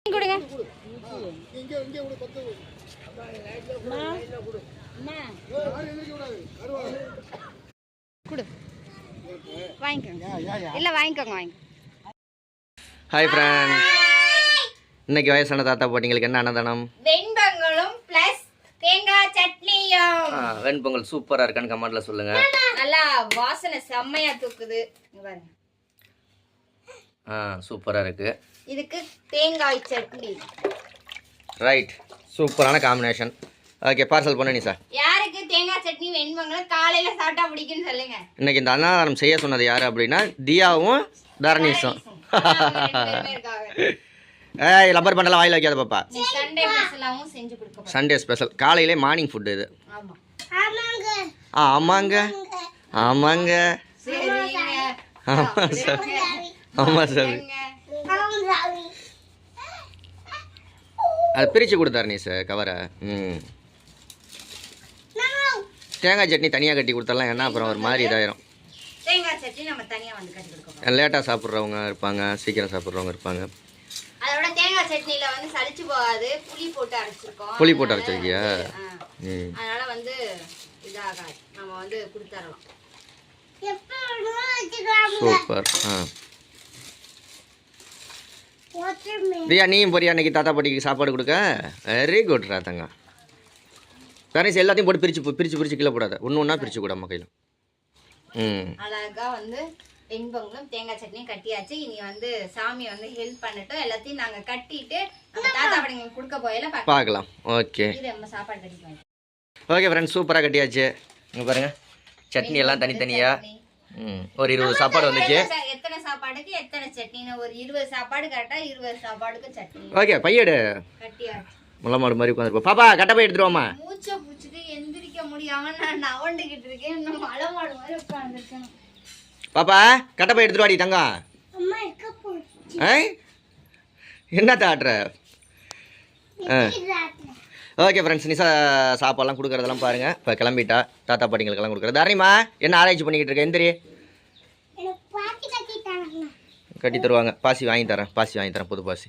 கொடுங்க. கொடு. வாங்கிக்கோங்க. இல்லை வாங்கிக்கோங்க வாங்க. ஹாய் ஃப்ரெண்ட்ஸ், இன்னைக்கு வயசான தாத்தா பாட்டிங்களுக்கு என்ன அன்னதானம்? வெண்பொங்கலும் ப்ளஸ் தேங்காய் சட்னியும். வெண்பொங்கல் சூப்பரா இருக்கான்னு கமெண்ட்ல சொல்லுங்க. நல்லா வாசனை செம்மையா தூக்குது. இங்க பாருங்க. சூப்பரா இருக்கு. இதுக்கு தேங்காய் சட்னி. ரைட், சூப்பரான காம்பினேஷன். ஓகே, பார்சல் பண்ணு நீ சார். யாருக்கு தேங்காய் சட்னி வெண்பொங்கலும் காலையில சாப்பிட்டா பிடிக்குன்னு சொல்லுங்க. இன்னைக்கு இந்த அன்னதானம் செய்ய சொன்னது யாரு அப்படின்னா தியாவும் தரணிஸும். ஏய், ரப்பர் பண்டெல்லாம் வாயில வைக்காத பாப்பா. சண்டே ஸ்பெஷலாவும் செஞ்சு கொடுக்க. சண்டே ஸ்பெஷல் காலையிலே மார்னிங் ஃபுட் இது. ஆமா ஆமாங்க ஆமாங்க சரிங்க. ஆமா சார், ஆமா சார். அது பிரித்து கொடுத்தாரு நீ சார் கவரை. தேங்காய் சட்னி தனியாக கட்டி கொடுத்தாலாம் என்ன அப்புறம் ஒரு மாதிரி இதாயிரும். தேங்காய் சட்னி நம்ம தனியா வந்து கட்டி கொடுக்கணும். லேட்டாக சாப்பிட்றவங்க இருப்பாங்க, சீக்கிரம் சாப்பிட்றவங்க இருப்பாங்க. அதோட தேங்காய் சட்னில வந்து சலிச்சு போகாது. புளி போட்டு அரைச்சிருக்கோம். புளி போட்டு அரைச்சிருக்கியா? அதனால வந்து இதாகாது. நம்ம வந்து கொடுத்துறலாம். சூப்பர். தியா நீயும் போறியா அன்னைக்கு தாத்தா பாட்டிக்கு சாப்பாடு கொடுக்க? Very good ராத்தங்க. பேரண்ட்ஸ் எல்லாத்தையும் போட்டு பிரித்து கீழே போடாத. ஒன்று ஒன்றா பிரித்து கூட கையில். அழகா வந்து வெண்பொங்கலும் தேங்காய் சட்னியும் கட்டியாச்சு. இனி வந்து சாமி வந்து ஹெல்ப் பண்ணட்டும். எல்லாத்தையும் நாங்கள் கட்டிட்டு நம்ம தாத்தா பாட்டிங்க கொடுக்க போயில பார்க்கலாம். ஓகே, இது நம்ம சாப்பாடு கட்டிக்குவோம். ஓகே ஃப்ரெண்ட்ஸ், சூப்பராக கட்டியாச்சு. இங்கே பாருங்கள், சட்னி எல்லாம் தனித்தனியாக ஒரு 20 சாப்பாடு வந்துச்சு. எத்தனை சாப்பாடுக்கு எத்தனை சட்னின்னு ஒரு 20 சாப்பாடு கரெக்டா 20 சாப்பாடுக்கு சட்னி. ஓகே, பையடு கட்டியாச்சு. முள்ளமாடு மாதிரி உட்காந்துருப்போம். பாப்பா கட்ட போய் எடுத்துருவோமா? மூச்சை பிடிச்சிட்டு எந்திரிக்க முடியாம நான் நவண்டுகிட்டு இருக்கேன். இன்னும் மலைமாடு மாதிரி உட்காந்துருக்கேன். பாப்பா கட்ட போய் எடுத்துட்டு வாடி தங்கம். என்ன தாட்டுற? ஓகே ஃப்ரெண்ட்ஸ், நிசா சாப்பாடுலாம் கொடுக்குறதெல்லாம் பாருங்கள். இப்போ கிளம்பிட்டா தாத்தா பாட்டிங்களுக்கெல்லாம் கொடுக்குறது. தரணிமா என்ன ஆராய்ச்சி பண்ணிக்கிட்டு இருக்க? எந்திரி. கட்டி தருவாங்க. பாசி வாங்கி தரேன் புது பாசி.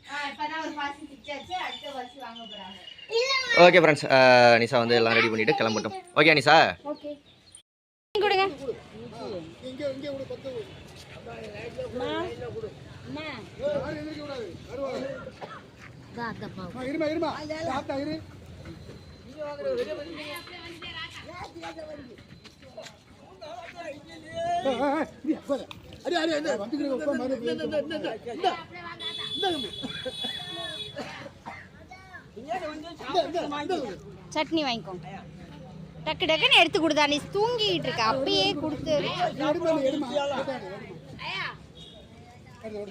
ஓகே ஃப்ரெண்ட்ஸ், நிசா வந்து எல்லாம் ரெடி பண்ணிவிட்டு கிளம்பட்டும். ஓகே நிசா, கொடுங்க. சட்னி வாங்கிக்கோங்க. டக்கு டக்குன்னு எடுத்து கொடுத்தா. நீ தூங்கிட்டு இருக்க, அப்பயே கொடுத்து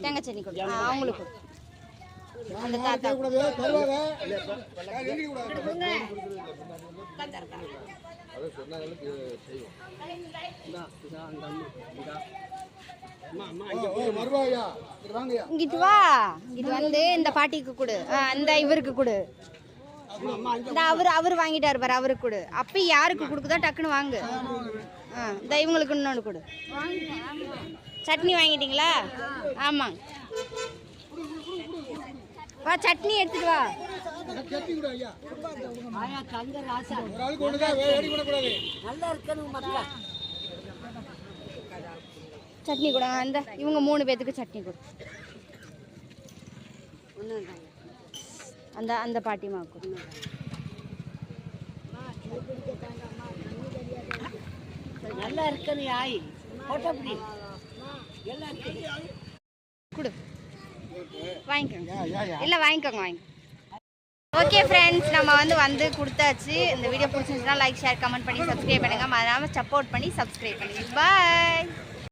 தேங்காய் சட்னி கொடு. அவங்களுக்கு அந்த தாத்தா இங்கிட்டு வா. இங்கிட்டு வந்து இந்த பாட்டிக்கு கொடு. இந்த இவருக்கு கொடு. இந்த அவர் வாங்கிட்டாரு பாரு, அவருக்கு கொடு. அப்ப யாருக்கு கொடுக்குதோ டக்குன்னு வாங்கு. இந்த இவங்களுக்கு இன்னொன்று கொடு. சட்னி வாங்கிட்டீங்களா? ஆமாங்க. வா சட்னி எடுத்துட்டு வா. சட்னி கூட அந்த இவங்க 3 பேத்துக்கு சட்னி கொடு. அந்த அந்த பாட்டிமா கொடு. நல்லா இருக்கணும் யாய் போட்டோ பிடி கொடு. வாங்கிக்கோங்க. இல்லை வாங்கிக்கோங்க வாங்கி. ஓகே ஃப்ரெண்ட்ஸ், நம்ம வந்து கொடுத்தாச்சு. இந்த வீடியோ பிடிச்சிருந்துச்சுன்னா லைக் ஷேர் கமெண்ட் பண்ணி சப்ஸ்கிரைப் பண்ணுங்கள். மறக்காமல் சப்போர்ட் பண்ணி சப்ஸ்கிரைப் பண்ணுங்கள். பாய்.